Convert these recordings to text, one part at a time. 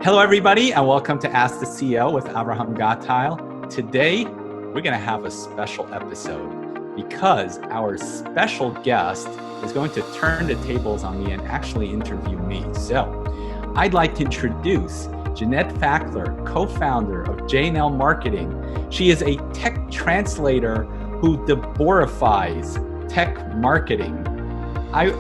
Hello, everybody, and welcome to Ask the CEO with Avrohom. Today, we're going to have a special episode because our special guest is going to turn the tables on me and actually interview me. So, I'd like to introduce Jeannette Fackler, co-founder of J&L Marketing. She is a tech translator who de-borifies tech marketing. I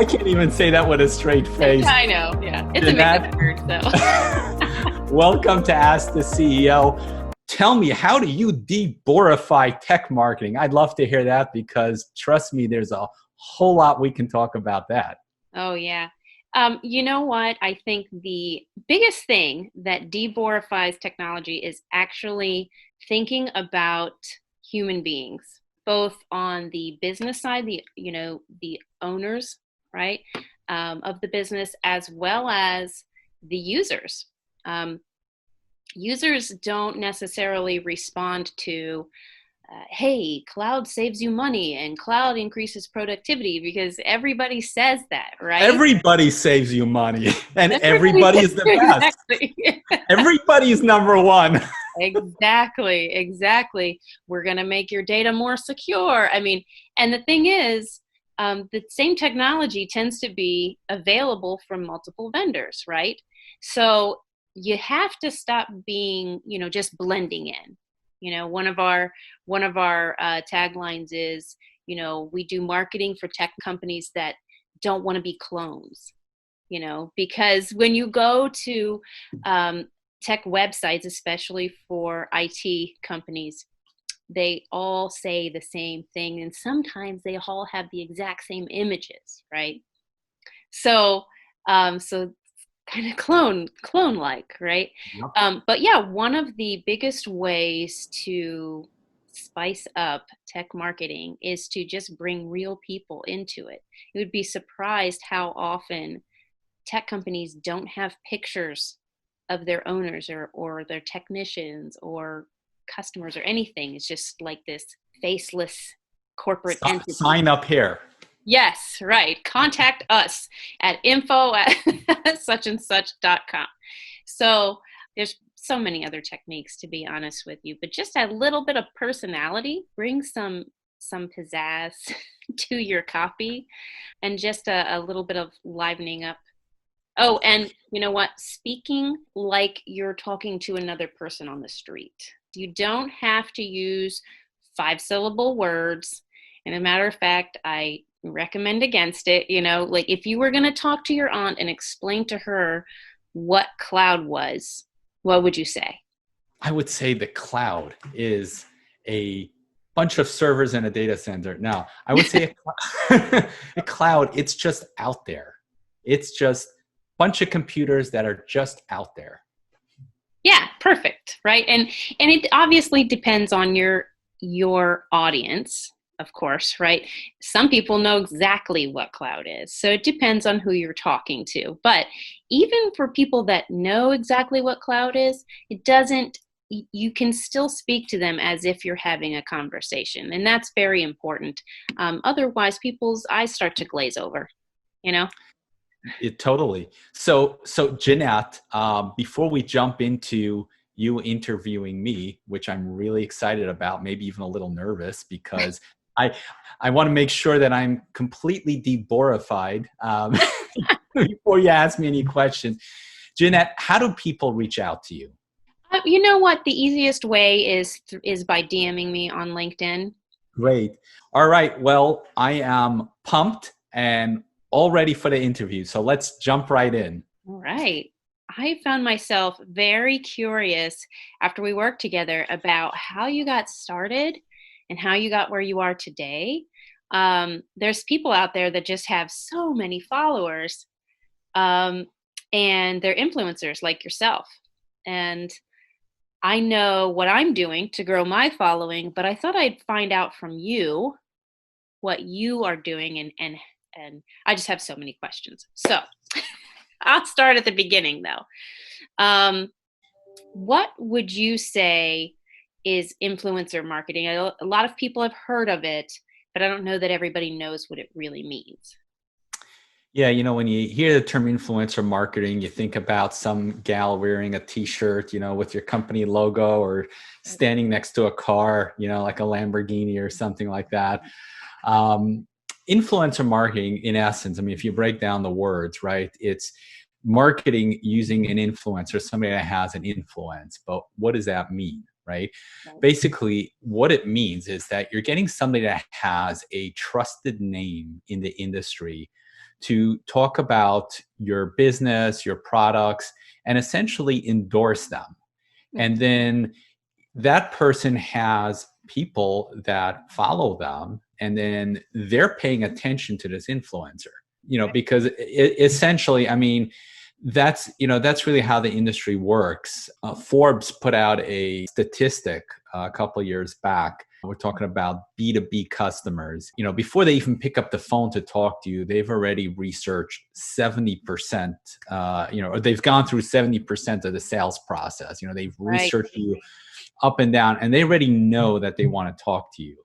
can't even say that with a straight face. I know, yeah. It's Jeannette, a mixed word, so. Welcome to Ask the CEO. Tell me, how do you de-borify tech marketing? I'd love to hear that because, trust me, there's a whole lot we can talk about that. Oh, yeah. You know what? I think the biggest thing that de-borifies technology is actually thinking about human beings, both on the business side, the owners, right, of the business, as well as the users. Users don't necessarily respond to, hey, cloud saves you money and cloud increases productivity, because everybody says that, right? Everybody saves you money, and everybody is the best. Exactly. Everybody's number one. Exactly. We're going to make your data more secure. I mean, and the thing is, the same technology tends to be available from multiple vendors, right? So you have to stop being, just blending in. One of our taglines is, we do marketing for tech companies that don't want to be clones, because when you go to tech websites, especially for IT companies, they all say the same thing, and sometimes they all have the exact same images, right? So kind of clone-like, right? Yep. But yeah, one of the biggest ways to spice up tech marketing is to just bring real people into it. You would be surprised how often tech companies don't have pictures of their owners or their technicians or customers or anything. It's just like this faceless corporate entity. Sign up here. Yes, right. Contact us at info@suchandsuch.com. So there's so many other techniques, to be honest with you, but just a little bit of personality, bring some pizzazz to your copy, and just a little bit of livening up. Oh, and you know what? Speaking like you're talking to another person on the street. You don't have to use 5-syllable words. And as a matter of fact, I recommend against it. Like if you were going to talk to your aunt and explain to her what cloud was, what would you say? I would say the cloud is a bunch of servers in a data center. Now, I would say a cloud, it's just out there. It's just bunch of computers that are just out there. Yeah, perfect, right? And it obviously depends on your audience, of course, right? Some people know exactly what cloud is, so it depends on who you're talking to. But even for people that know exactly what cloud is, you can still speak to them as if you're having a conversation, and that's very important. Otherwise, people's eyes start to glaze over, Totally. So Jeannette, before we jump into you interviewing me, which I'm really excited about, maybe even a little nervous, because I want to make sure that I'm completely de-borified before you ask me any questions. Jeannette, how do people reach out to you? You know what? The easiest way is by DMing me on LinkedIn. Great. All right. Well, I am pumped and all ready for the interview. So let's jump right in. All right. I found myself very curious after we worked together about how you got started and how you got where you are today. There's people out there that just have so many followers, and they're influencers like yourself. And I know what I'm doing to grow my following, but I thought I'd find out from you what you are doing, and I just have so many questions. So I'll start at the beginning, though. What would you say is influencer marketing. A lot of people have heard of it, but I don't know that everybody knows what it really means. Yeah, when you hear the term influencer marketing, you think about some gal wearing a t-shirt, with your company logo, or standing next to a car, like a Lamborghini or something like that. Um, Influencer marketing, in essence, I mean, if you break down the words, right, it's marketing using an influencer, somebody that has an influence. But what does that mean, right? Basically, what it means is that you're getting somebody that has a trusted name in the industry to talk about your business, your products, and essentially endorse them. And then that person has people that follow them, and then they're paying attention to this influencer, because essentially, I mean, that's really how the industry works. Forbes put out a statistic a couple of years back. We're talking about B2B customers. Before they even pick up the phone to talk to you, they've already researched 70%, or they've gone through 70% of the sales process. They've researched you up and down, and they already know that they want to talk to you.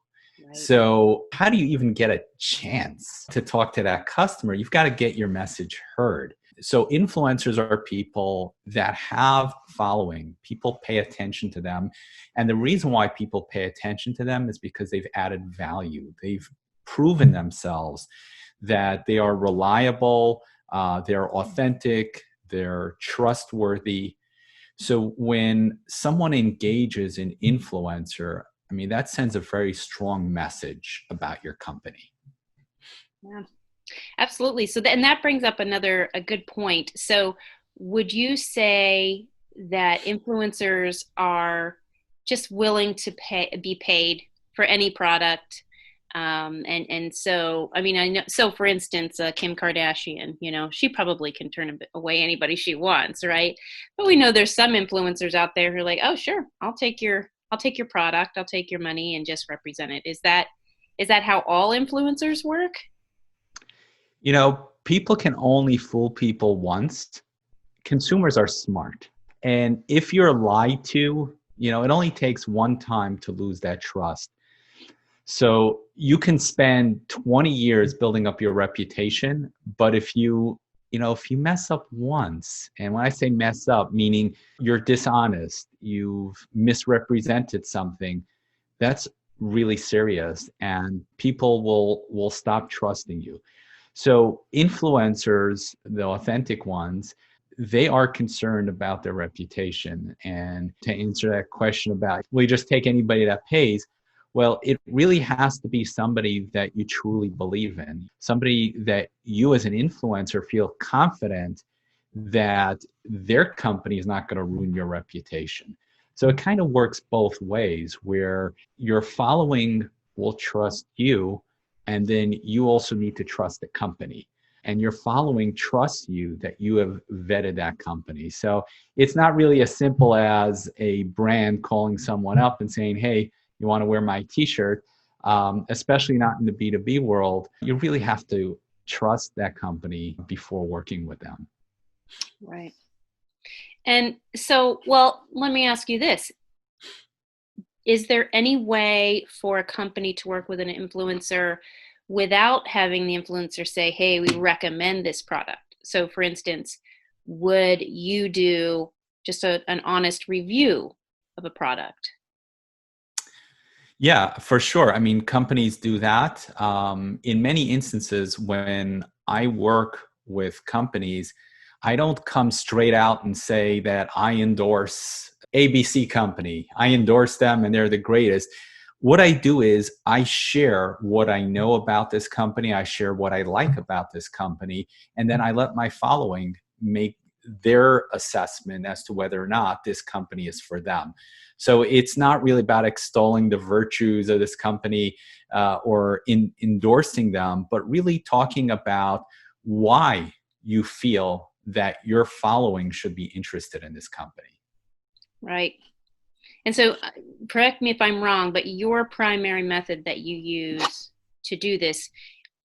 Right. So how do you even get a chance to talk to that customer? You've got to get your message heard. So influencers are people that have following. People pay attention to them. And the reason why people pay attention to them is because they've added value. They've proven themselves that they are reliable, they're authentic, they're trustworthy. So when someone engages an influencer, I mean, that sends a very strong message about your company. Yeah, absolutely. So, and that brings up a good point. So would you say that influencers are just willing to be paid for any product? And so, I mean, I know, so for instance, Kim Kardashian, she probably can turn away anybody she wants, right? But we know there's some influencers out there who are like, oh, sure, I'll take your product, I'll take your money and just represent it. Is that how all influencers work? People can only fool people once. Consumers are smart. And if you're lied to, it only takes one time to lose that trust. So you can spend 20 years building up your reputation, but if you mess up once, and when I say mess up, meaning you're dishonest, you've misrepresented something, that's really serious, and people will stop trusting you. So influencers, the authentic ones, they are concerned about their reputation. And to answer that question about, will you just take anybody that pays? Well, it really has to be somebody that you truly believe in, somebody that you as an influencer feel confident that their company is not going to ruin your reputation. So it kind of works both ways, where your following will trust you, and then you also need to trust the company. And your following trusts you that you have vetted that company. So it's not really as simple as a brand calling someone up and saying, hey, you want to wear my t-shirt, especially not in the B2B world. You really have to trust that company before working with them. Right. And so, well, let me ask you this. Is there any way for a company to work with an influencer without having the influencer say, hey, we recommend this product? So for instance, would you do just an honest review of a product? Yeah, for sure. I mean, companies do that. In many instances, when I work with companies, I don't come straight out and say that I endorse ABC company. I endorse them and they're the greatest. What I do is I share what I know about this company. I share what I like about this company. And then I let my following make their assessment as to whether or not this company is for them. So it's not really about extolling the virtues of this company or endorsing them, but really talking about why you feel that your following should be interested in this company. Right. And so correct me if I'm wrong, but your primary method that you use to do this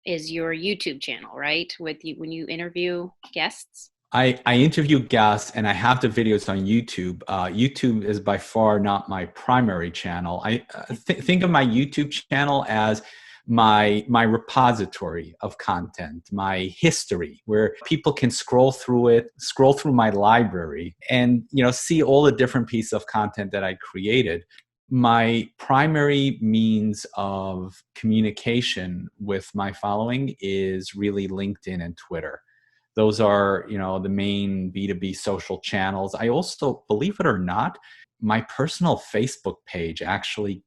is your YouTube channel, right? When you interview guests? I interview guests and I have the videos on YouTube. YouTube is by far not my primary channel. I think of my YouTube channel as my repository of content, my history, where people can scroll through it, scroll through my library, and see all the different pieces of content that I created. My primary means of communication with my following is really LinkedIn and Twitter. Those are, the main B2B social channels. I also, believe it or not, my personal Facebook page actually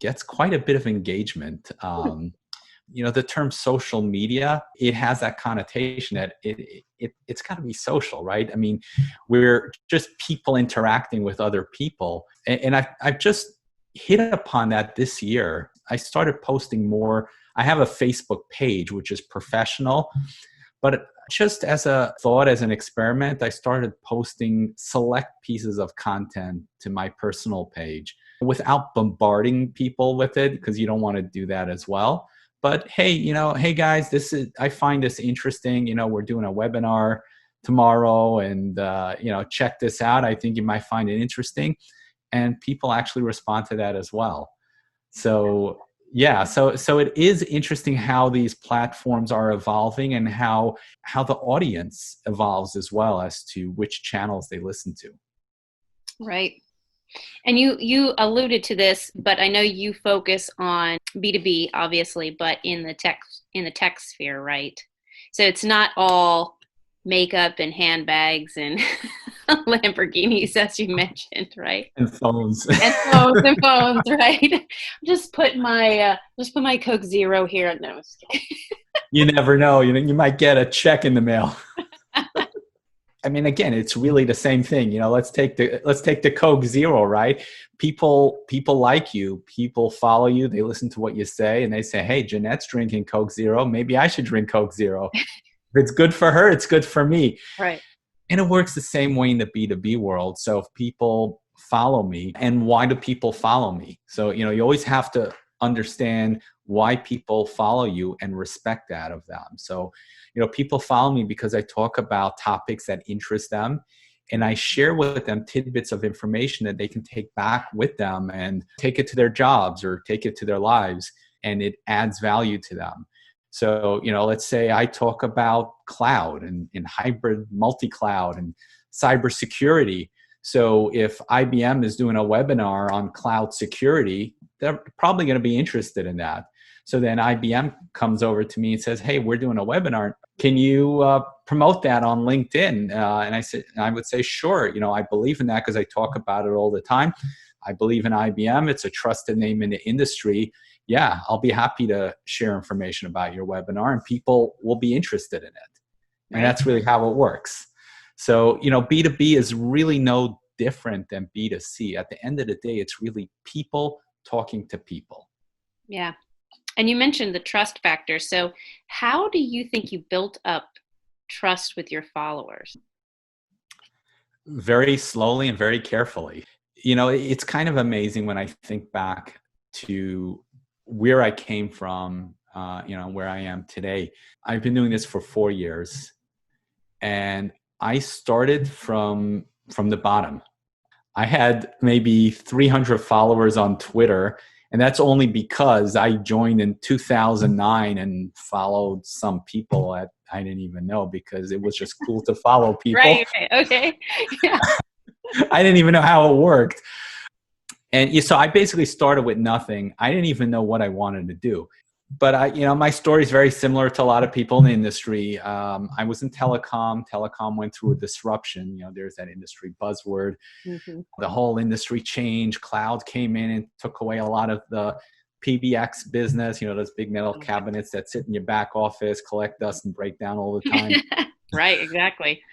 gets quite a bit of engagement. The term social media, it has that connotation that it's got to be social, right? I mean, we're just people interacting with other people. And I've just hit upon that this year. I started posting more. I have a Facebook page, which is professional, but just as a thought, as an experiment, I started posting select pieces of content to my personal page without bombarding people with it, because you don't want to do that as well. But hey, hey guys, I find this interesting. We're doing a webinar tomorrow, and check this out. I think you might find it interesting. And people actually respond to that as well. So yeah, so it is interesting how these platforms are evolving, and how the audience evolves as well as to which channels they listen to. Right. And you alluded to this, but I know you focus on B2B, obviously, but in the tech sphere, right? So it's not all makeup and handbags and Lamborghinis, as you mentioned, right? And phones. And phones, right? Just put my Coke Zero here. No, you never know. You might get a check in the mail. I mean, again, it's really the same thing. Let's take the Coke Zero, right? People like you, people follow you, they listen to what you say, and they say, hey, Jeanette's drinking Coke Zero. Maybe I should drink Coke Zero. If it's good for her, it's good for me. Right. And it works the same way in the B2B world. So if people follow me, and why do people follow me? So, you always have to understand why people follow you and respect that of them. So, people follow me because I talk about topics that interest them, and I share with them tidbits of information that they can take back with them and take it to their jobs or take it to their lives, and it adds value to them. So, let's say I talk about cloud and hybrid multi-cloud and cybersecurity. So if IBM is doing a webinar on cloud security, they're probably going to be interested in that. So then IBM comes over to me and says, hey, we're doing a webinar. Can you promote that on LinkedIn? And I would say, sure. I believe in that because I talk about it all the time. I believe in IBM. It's a trusted name in the industry. Yeah, I'll be happy to share information about your webinar, and people will be interested in it. And that's really how it works. So, B2B is really no different than B2C. At the end of the day, it's really people talking to people. Yeah. And you mentioned the trust factor. So how do you think you built up trust with your followers? Very slowly and very carefully. It's kind of amazing when I think back to where I came from, where I am today. I've been doing this for 4 years, and I started from the bottom. I had maybe 300 followers on Twitter, and that's only because I joined in 2009 and followed some people that I didn't even know, because it was just cool to follow people. Right. Okay. Yeah. I didn't even know how it worked. And so I basically started with nothing. I didn't even know what I wanted to do. But my story is very similar to a lot of people in the industry. I was in telecom. Telecom went through a disruption. There's that industry buzzword. Mm-hmm. The whole industry changed. Cloud came in and took away a lot of the PBX business. Those big metal cabinets that sit in your back office, collect dust and break down all the time. Right, exactly.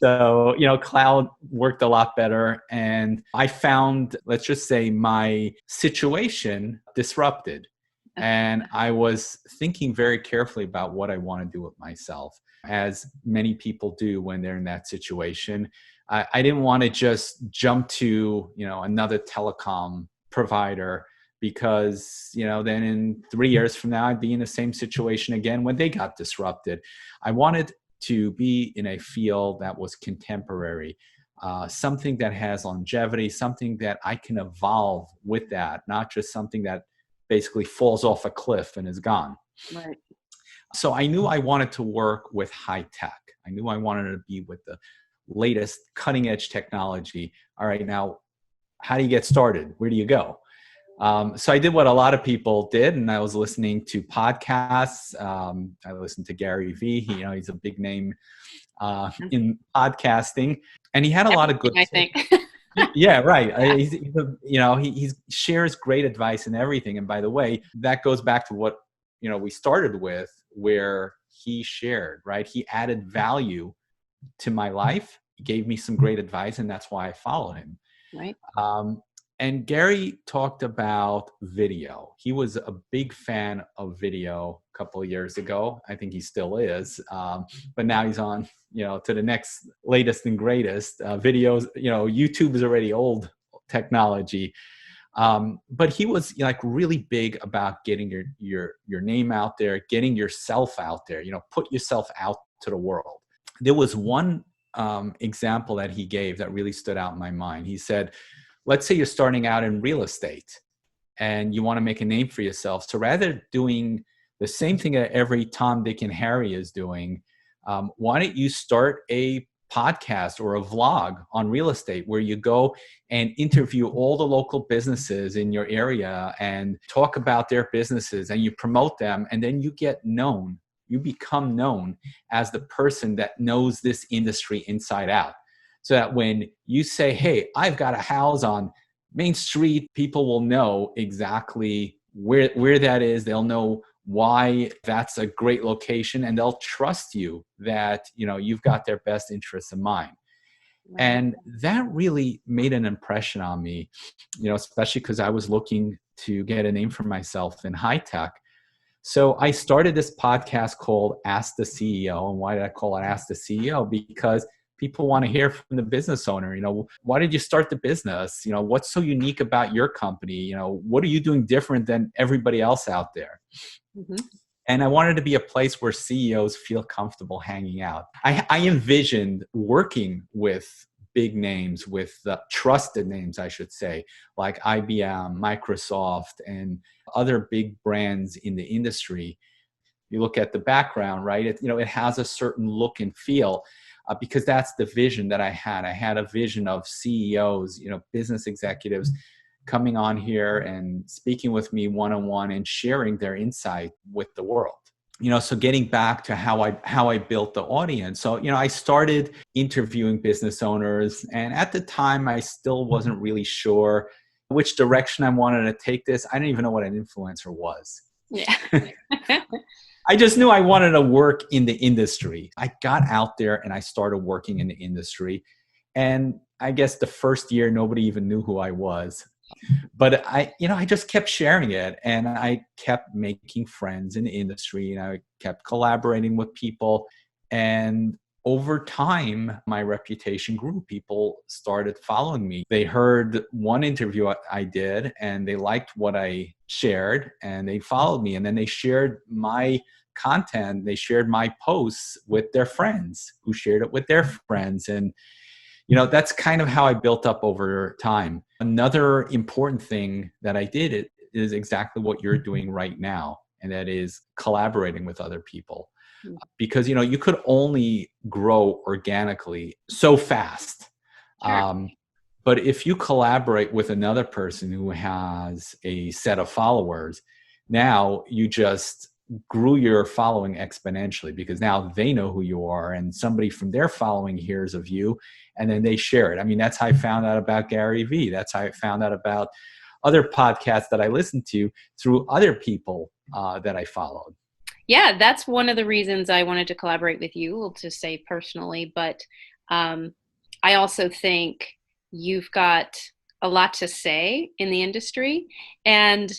So, cloud worked a lot better. And I found, let's just say, my situation disrupted. And I was thinking very carefully about what I want to do with myself, as many people do when they're in that situation. I didn't want to just jump to, another telecom provider, because, then in 3 years from now, I'd be in the same situation again when they got disrupted. I wanted to be in a field that was contemporary, something that has longevity, something that I can evolve with that, not just something that basically falls off a cliff and is gone. Right. So I knew I wanted to work with high tech. I knew I wanted to be with the latest cutting edge technology. All right, now, how do you get started? Where do you go? So I did what a lot of people did, and I was listening to podcasts. I listened to Gary Vee. He's a big name in podcasting, and he had a lot of good. I think. Yeah, right. He shares great advice and everything. And by the way, that goes back to what we started with, where he shared. Right, he added value to my life. He gave me some great advice, and that's why I followed him. Right. And Gary talked about video. He was a big fan of video a couple of years ago. I think he still is. But now he's on, to the next latest and greatest videos. YouTube is already old technology. But he was really big about getting your name out there, getting yourself out there, put yourself out to the world. There was one example that he gave that really stood out in my mind. He said, let's say you're starting out in real estate and you want to make a name for yourself. So rather than doing the same thing that every Tom, Dick, and Harry is doing, why don't you start a podcast or a vlog on real estate where you go and interview all the local businesses in your area and talk about their businesses, and you promote them, and then you get known. You become known as the person that knows this industry inside out. So that when you say, hey, I've got a house on Main Street, people will know exactly where that is. They'll know why that's a great location, and they'll trust you that you've got their best interests in mind. Right. And that really made an impression on me, especially because I was looking to get a name for myself in high tech. So I started this podcast called Ask the CEO. And why did I call it Ask the CEO? Because people want to hear from the business owner. Why did you start the business? What's so unique about your company? What are you doing different than everybody else out there? Mm-hmm. And I wanted to be a place where CEOs feel comfortable hanging out. I envisioned working with big names, with trusted names, I should say, like IBM, Microsoft, and other big brands in the industry. You look at the background, right? It has a certain look and feel. Because that's the vision that I had. I had a vision of CEOs, business executives coming on here and speaking with me one-on-one and sharing their insight with the world. So getting back to how I built the audience. So, I started interviewing business owners, and at the time I still wasn't really sure which direction I wanted to take this. I didn't even know what an influencer was. Yeah. I just knew I wanted to work in the industry. I got out there and I started working in the industry. And I guess the first year, nobody even knew who I was. But I just kept sharing it, and I kept making friends in the industry, and I kept collaborating with people. And over time, my reputation grew. People started following me. They heard one interview I did, and they liked what I shared, and they followed me. And then they shared my content. They shared my posts with their friends, who shared it with their friends. And, that's kind of how I built up over time. Another important thing that I did is exactly what you're doing right now, and that is collaborating with other people. Because, you could only grow organically so fast. Sure. But if you collaborate with another person who has a set of followers, now you just grew your following exponentially, because now they know who you are, and somebody from their following hears of you, and then they share it. I mean, that's how I found out about Gary Vee. That's how I found out about other podcasts that I listened to through other people that I followed. Yeah, that's one of the reasons I wanted to collaborate with you, we'll just say personally, but I also think you've got a lot to say in the industry, and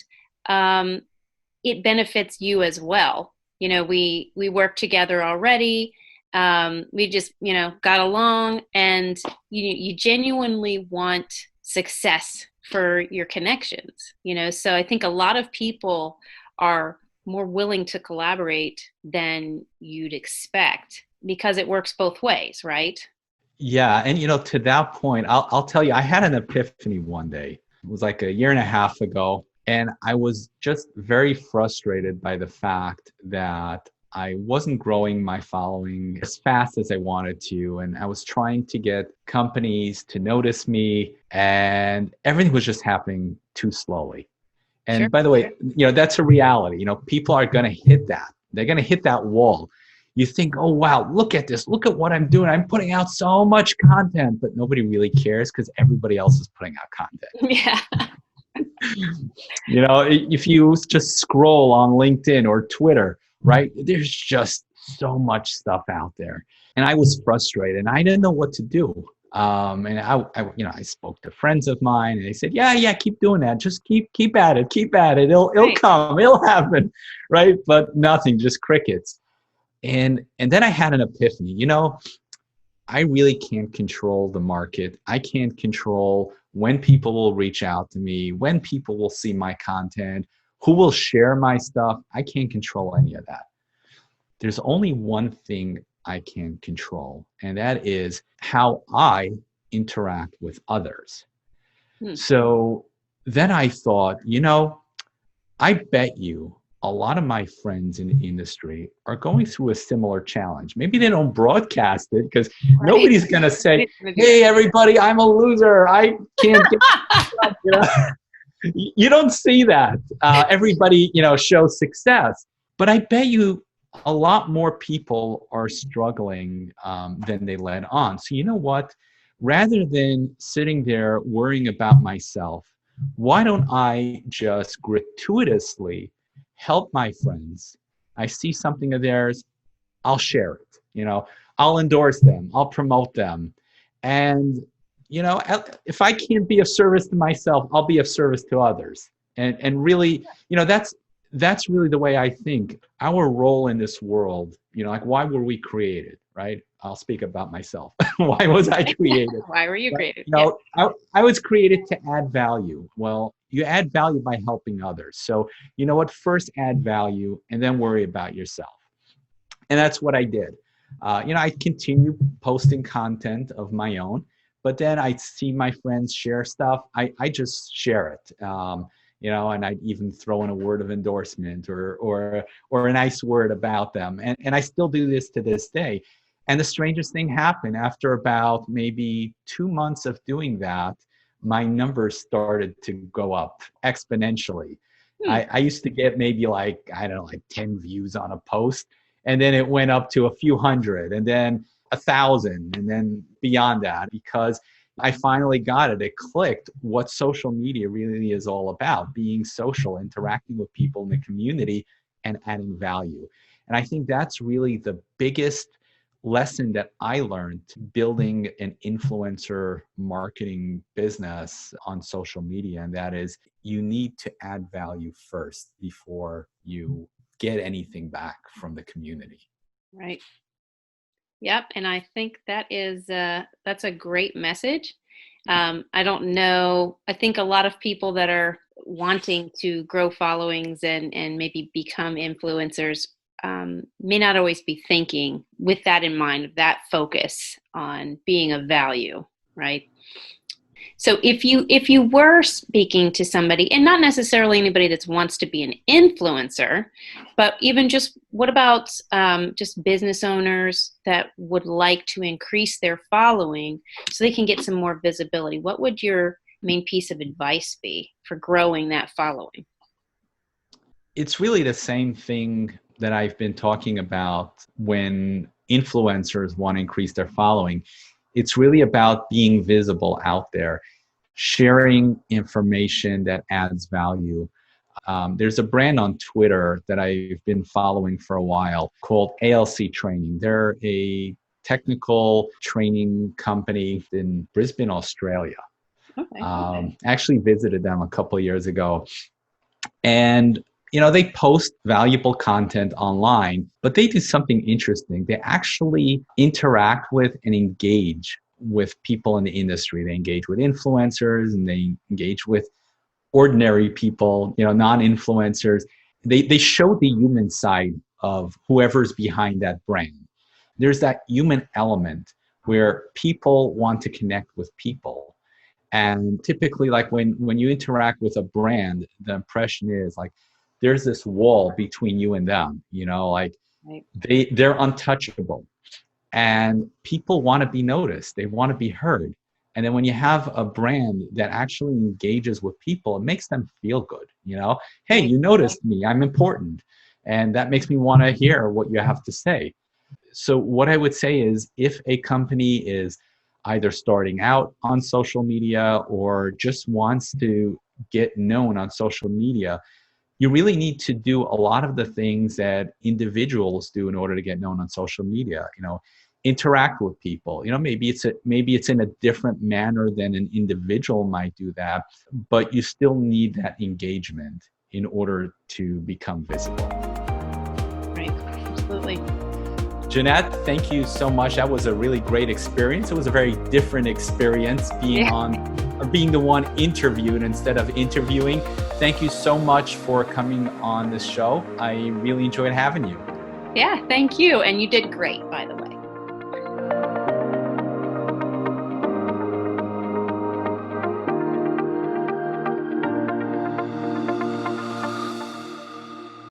it benefits you as well. We work together already. We just, got along, and you genuinely want success for your connections, so I think a lot of people are more willing to collaborate than you'd expect. because it works both ways, right? Yeah. And, to that point, I'll tell you, I had an epiphany one day. It was like a year and a half ago. And I was just very frustrated by the fact that I wasn't growing my following as fast as I wanted to. And I was trying to get companies to notice me, and everything was just happening too slowly. Sure. And by the way, that's a reality. People are going to hit that. They're going to hit that wall. You think, oh, wow, look at this. Look at what I'm doing. I'm putting out so much content, but nobody really cares because everybody else is putting out content. Yeah. If you just scroll on LinkedIn or Twitter, right, there's just so much stuff out there. And I was frustrated and I didn't know what to do. And I spoke to friends of mine and they said, yeah, keep doing that. Just keep at it. It'll come, it'll happen. Right. But nothing, just crickets. And then I had an epiphany. I really can't control the market. I can't control when people will reach out to me, when people will see my content, who will share my stuff. I can't control any of that. There's only one thing I can control, and that is how I interact with others. So then I thought, I bet you a lot of my friends in the industry are going through a similar challenge. Maybe they don't broadcast it because nobody's going to say, hey, everybody, I'm a loser. I can't get You don't see that. Everybody, shows success. But I bet you a lot more people are struggling than they let on. So you know what? Rather than sitting there worrying about myself, why don't I just gratuitously help my friends? I see something of theirs, I'll share it. I'll endorse them, I'll promote them. And, if I can't be of service to myself, I'll be of service to others. And really, that's really the way I think. Our role in this world, why were we created, right? I'll speak about myself. Why was I created? Why were you created? I was created to add value. Well, you add value by helping others. So you know what? First add value and then worry about yourself. And that's what I did. I continue posting content of my own, but then I see my friends share stuff. I just share it. And I'd even throw in a word of endorsement or a nice word about them. And I still do this to this day. And the strangest thing happened after about maybe 2 months of doing that, my numbers started to go up exponentially. I used to get maybe like 10 views on a post. And then it went up to a few hundred and then 1,000 and then beyond that, because I finally got it. It clicked what social media really is all about: being social, interacting with people in the community and adding value. And I think that's really the biggest lesson that I learned building an influencer marketing business on social media. And that is, you need to add value first before you get anything back from the community. Right. Yep. And I think that's a great message. I don't know. I think a lot of people that are wanting to grow followings and maybe become influencers may not always be thinking with that in mind, that focus on being of value, right? So if you were speaking to somebody, and not necessarily anybody that wants to be an influencer, but even just what about just business owners that would like to increase their following so they can get some more visibility? What would your main piece of advice be for growing that following? It's really the same thing that I've been talking about when influencers want to increase their following. It's really about being visible out there, sharing information that adds value. There's a brand on Twitter that I've been following for a while called ALC Training. They're a technical training company in Brisbane, Australia. Okay. Actually visited them a couple of years ago. And they post valuable content online, but they do something interesting. They actually interact with and engage with people in the industry. They engage with influencers and they engage with ordinary people, non-influencers. They show the human side of whoever's behind that brand. there's that human element where people want to connect with people. And typically, like when you interact with a brand, the impression is like there's this wall between you and them, like Right. they're untouchable. And people want to be noticed. They want to be heard. And then when you have a brand that actually engages with people, it makes them feel good. Hey, you noticed me. I'm important. And that makes me want to hear what you have to say. So what I would say is if a company is either starting out on social media or just wants to get known on social media, you really need to do a lot of the things that individuals do in order to get known on social media. Interact with people. Maybe it's in a different manner than an individual might do that, but you still need that engagement in order to become visible. Right. Absolutely. Jeannette, thank you so much. That was a really great experience. It was a very different experience being the one interviewed instead of interviewing. Thank you so much for coming on this show. I really enjoyed having you. Yeah, thank you. And you did great, by the way.